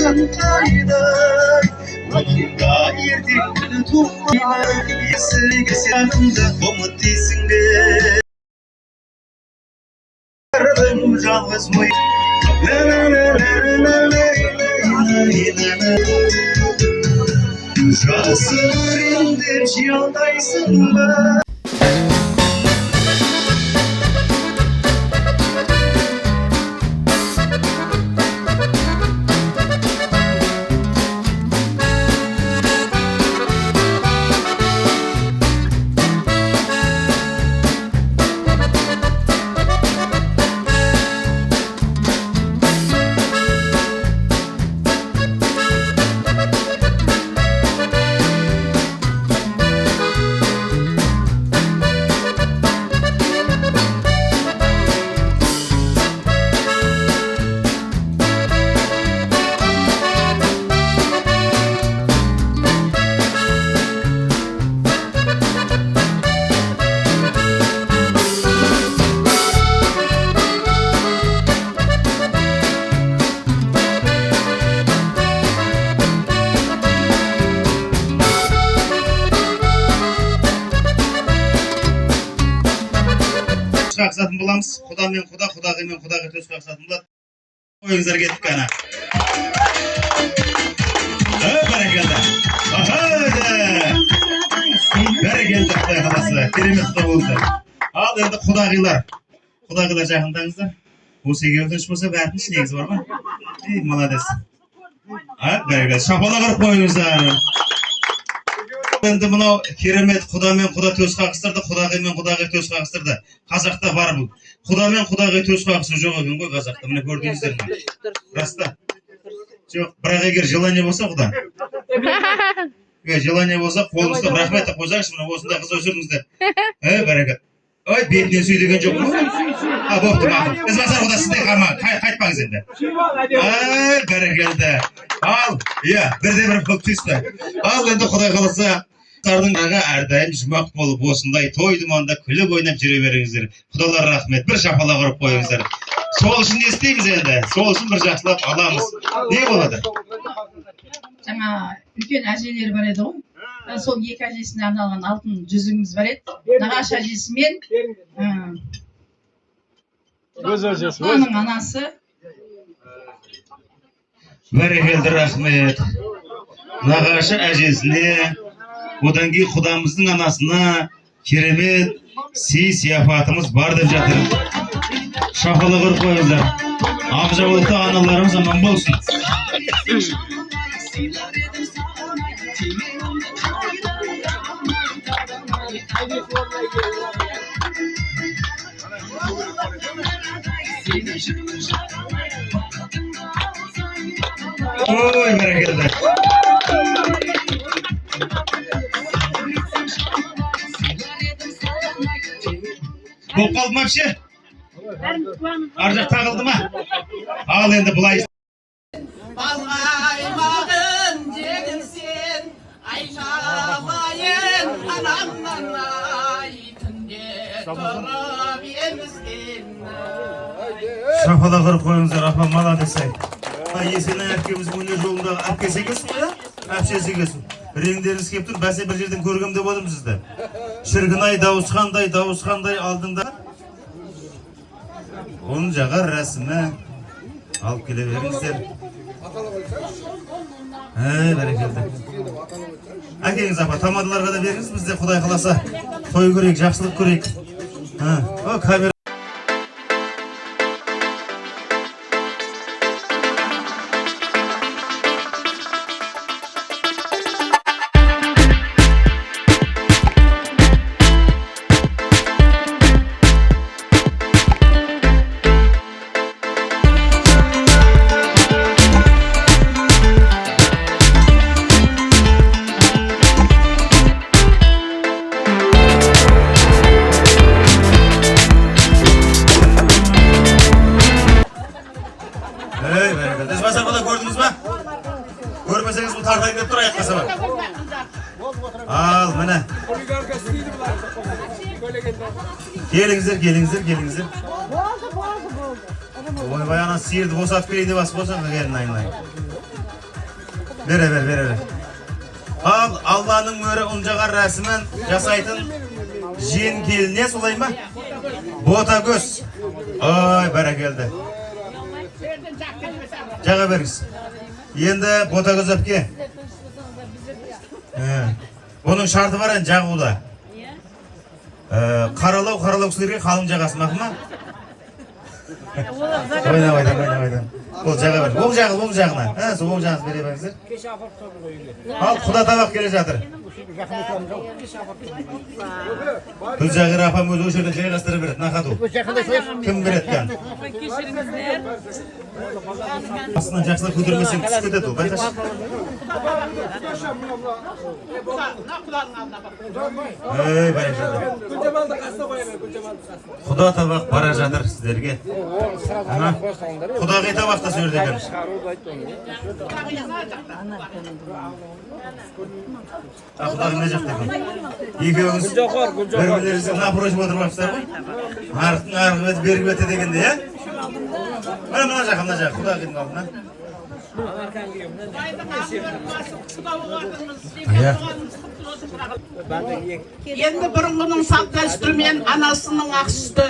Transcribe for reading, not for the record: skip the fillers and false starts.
kayday Vakında yerdik tutmayla Esirge yanımda umut izinde Ardım жалғыз мой Жасыр ендеп жиялдайсың ба Қақсатын боламыз. Құдамен құда, құдағымен құдағи төс қақсатын болады. Ойыңыздар кеттік ана. Бәрекелді. Бәрекелді Құдай қаласы. Керемет құда болды. Ал енді құдағилар. Құдағилар жақындаңыздар. Осы екеудің болса бәрінің негізі бар ма? Молодец. Бәрекелді. Шапалақ ұрып қойыңыздар. Енді мынау керемет құдамен құда төс қағыстырды, құдағымен құдағи төс қағыстырды. Қазақта бар бұл. Құдамен құдағи төс қағысы жоқ екен ғой қазақта. Міне көрдіңіздер ме? Раста. Жоқ, бірақ егер желание болса құда. Желание болса қолыңызда рахмет деп қойсаңызшы, мына осындай қыз өсірдіңіздер. Бәрекет. Ой, бетінен сүй деген жоқ ма? Бопты мақұл. Ізбасар құда сізден қалма, қайтпаңыз енді. Бәрекелді. Ал, бірде-бір бұл түсті. Ал енді Құдай қаласа Тардың аға әрдайым жұмақ болып осындай той-думанда күліп ойнап жүре беріңіздер. Құдалар рахмет. Bir шапалақ ұрып қойыңыздар. Сол үшін не істейміз енді? Сол үшін бір жақсылап аламыз. Не болады? Жаңа үлкен әжелер бар еді ғой. Сол екі әжесіне арналған алтын жүзігіміз бар еді. Нағашы әжесі мен оның анасы. Бәрекелді рахмет. Нағашы әжесіне, одан кейін құдамыздың анасына керемет сый-сияпатымыз бар деп жатыр. Шапалақ ұрып қойыңыздар. Ақжабылықты аналарымыз аман болсын. Ой, бәрекелді. Болып қалды ма вообще? Аржақ тағылды ма? Ал енді бұлай. Балғаймағын жегін сен, айшамайын анамнан ай, түнде тұрып емізген. Шапалақ ұрып қойыңыздар, апа молодец ай. Есенай әпкеміздің өнер жолындағы әпкесі екенсің ғой, әпшесі екенсің. Реңдеріңіз кеп тұр, бәсе бір жерден көргем деп отырмын сізді. Шіргінай дауысқандай алдыңда. Оның жағар рәсімі алып келе беріңіздер. Бәрекелді. Әкеңіз апа, тамадыларға да беріңіз, бізде Құдай қаласа той көрейік, жақсылық көрейік. Камера. Görmeseniz bu tartayı da durayık kasaba. Al mene. Gelinizler. Oy bayana sıyırdı, bosat biriydi bas bosan da gelin ayınlayın. Бере. Ал Алланың мөрі ұнжағар рәсімін жасайтын жиен келіне солай ма? Ботагөз. Ой, бәрекелді. Жаға беріңіз. Енді Ботагөз әпке. Оның шарты бар ән жағуда. Қаралау кісілерге қалың жағасы мақы ма? Ойна. Ол жаға бер. Ол жағына. Сол оң жағыңыз бере беріңіздер. Ал құда табақ келе жатыр. Гүлжағир апам өзі осы жерден жайғастырып береді. Нақаду. Кім береді қан? Астынан жақсылап көтермесең түсіп кетеді ол. Байқаш. Құда табақ бара жатыр сіздерге. Құдағи табақта сөйледі екен. Құдағи не жақта екен? Екеуіңіз бір-бірлеріңізге напротив отырмақсыздар ғой? Арықтың арғы беті бергі беті дегенде, иә? Мына жаққа, құдағидің алдына. Енді бұрынғының салт дәстүрімен анасының ақ сүті